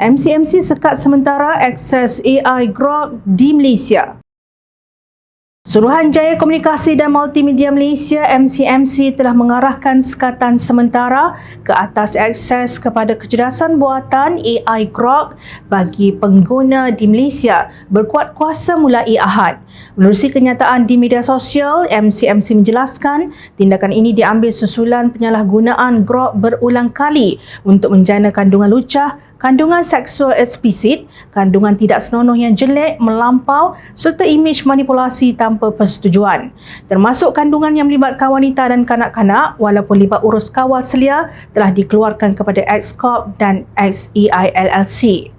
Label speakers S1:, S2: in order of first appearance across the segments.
S1: MCMC sekat sementara akses AI Grok di Malaysia. Suruhanjaya Komunikasi dan Multimedia Malaysia MCMC telah mengarahkan sekatan sementara ke atas akses kepada kecerdasan buatan AI Grok bagi pengguna di Malaysia berkuat kuasa mulai Ahad. Menerusi kenyataan di media sosial, MCMC menjelaskan tindakan ini diambil susulan penyalahgunaan Grok berulang kali untuk menjana kandungan lucah, kandungan seksual eksplisit, kandungan tidak senonoh yang jelek, melampau serta imej manipulasi tanpa persetujuan. Termasuk kandungan yang melibatkan wanita dan kanak-kanak walaupun libat urus kawal selia telah dikeluarkan kepada X-Corp dan XEI LLC.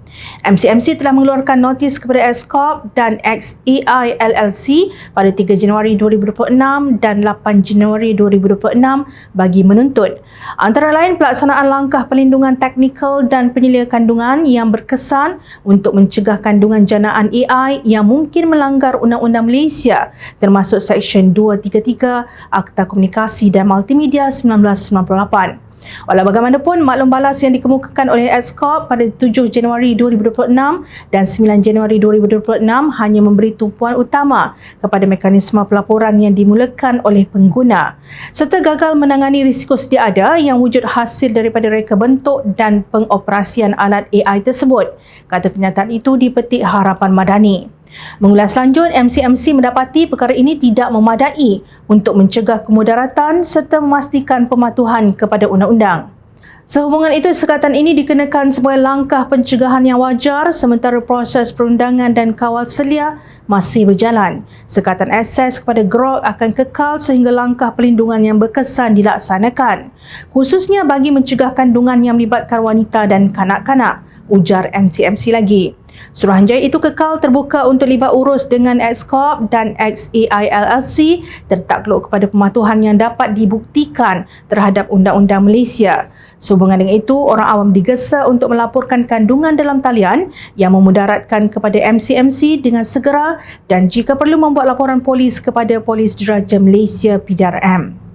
S1: MCMC telah mengeluarkan notis kepada X-Corp dan XEI LLC pada 3 Januari 2026 dan 8 Januari 2026 bagi menuntut antara lain pelaksanaan langkah perlindungan teknikal dan penyelia kandungan yang berkesan untuk mencegah kandungan janaan AI yang mungkin melanggar Undang-Undang Malaysia termasuk Seksyen 233 Akta Komunikasi dan Multimedia 1998. Walau bagaimanapun, maklum balas yang dikemukakan oleh X-Corp pada 7 Januari 2026 dan 9 Januari 2026 hanya memberi tumpuan utama kepada mekanisme pelaporan yang dimulakan oleh pengguna serta gagal menangani risiko sedia ada yang wujud hasil daripada reka bentuk dan pengoperasian alat AI tersebut, kata kenyataan itu dipetik Harapan Madani. Mengulas lanjut, MCMC mendapati perkara ini tidak memadai untuk mencegah kemudaratan serta memastikan pematuhan kepada undang-undang. Sehubungan itu, sekatan ini dikenakan sebagai langkah pencegahan yang wajar sementara proses perundangan dan kawal selia masih berjalan. Sekatan akses kepada Grok akan kekal sehingga langkah perlindungan yang berkesan dilaksanakan, khususnya bagi mencegah kandungan yang melibatkan wanita dan kanak-kanak, ujar MCMC lagi. Suruhanjaya itu kekal terbuka untuk libat urus dengan X-Corp dan XEI LLC tertakluk kepada pematuhan yang dapat dibuktikan terhadap Undang-Undang Malaysia. Sehubungan dengan itu, orang awam digesa untuk melaporkan kandungan dalam talian yang memudaratkan kepada MCMC dengan segera dan jika perlu membuat laporan polis kepada Polis Diraja Malaysia PDRM.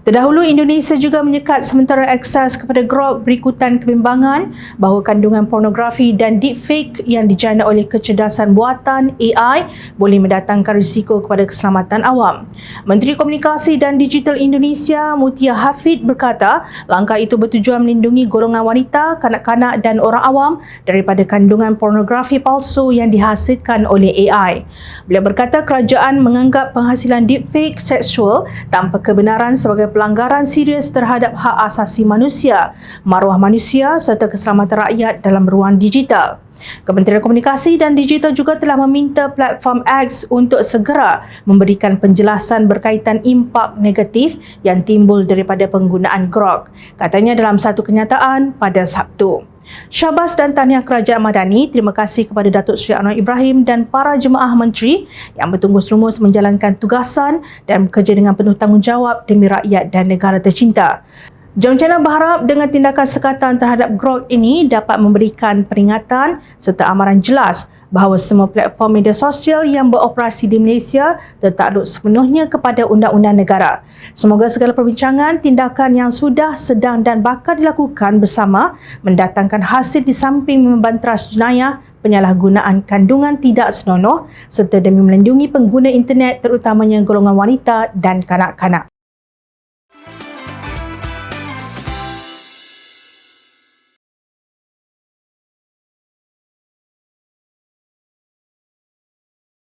S1: Terdahulu, Indonesia juga menyekat sementara akses kepada Grok berikutan kebimbangan bahawa kandungan pornografi dan deepfake yang dijana oleh kecerdasan buatan AI boleh mendatangkan risiko kepada keselamatan awam. Menteri Komunikasi dan Digital Indonesia Mutia Hafid berkata langkah itu bertujuan melindungi golongan wanita, kanak-kanak dan orang awam daripada kandungan pornografi palsu yang dihasilkan oleh AI. Beliau berkata kerajaan menganggap penghasilan deepfake seksual tanpa kebenaran sebagai pelanggaran serius terhadap hak asasi manusia, maruah manusia serta keselamatan rakyat dalam ruang digital. Kementerian Komunikasi dan Digital juga telah meminta platform X untuk segera memberikan penjelasan berkaitan impak negatif yang timbul daripada penggunaan Grok, katanya dalam satu kenyataan pada Sabtu. Syabas dan tahniah Kerajaan Madani, terima kasih kepada Datuk Seri Anwar Ibrahim dan para jemaah menteri yang bertunggus-lumus menjalankan tugasan dan bekerja dengan penuh tanggungjawab demi rakyat dan negara tercinta. Jom Channel berharap dengan tindakan sekatan terhadap Grok ini dapat memberikan peringatan serta amaran jelas bahawa semua platform media sosial yang beroperasi di Malaysia tertakluk sepenuhnya kepada undang-undang negara. Semoga segala perbincangan, tindakan yang sudah, sedang dan bakal dilakukan bersama mendatangkan hasil di samping membanteras jenayah penyalahgunaan kandungan tidak senonoh serta demi melindungi pengguna internet terutamanya golongan wanita dan kanak-kanak.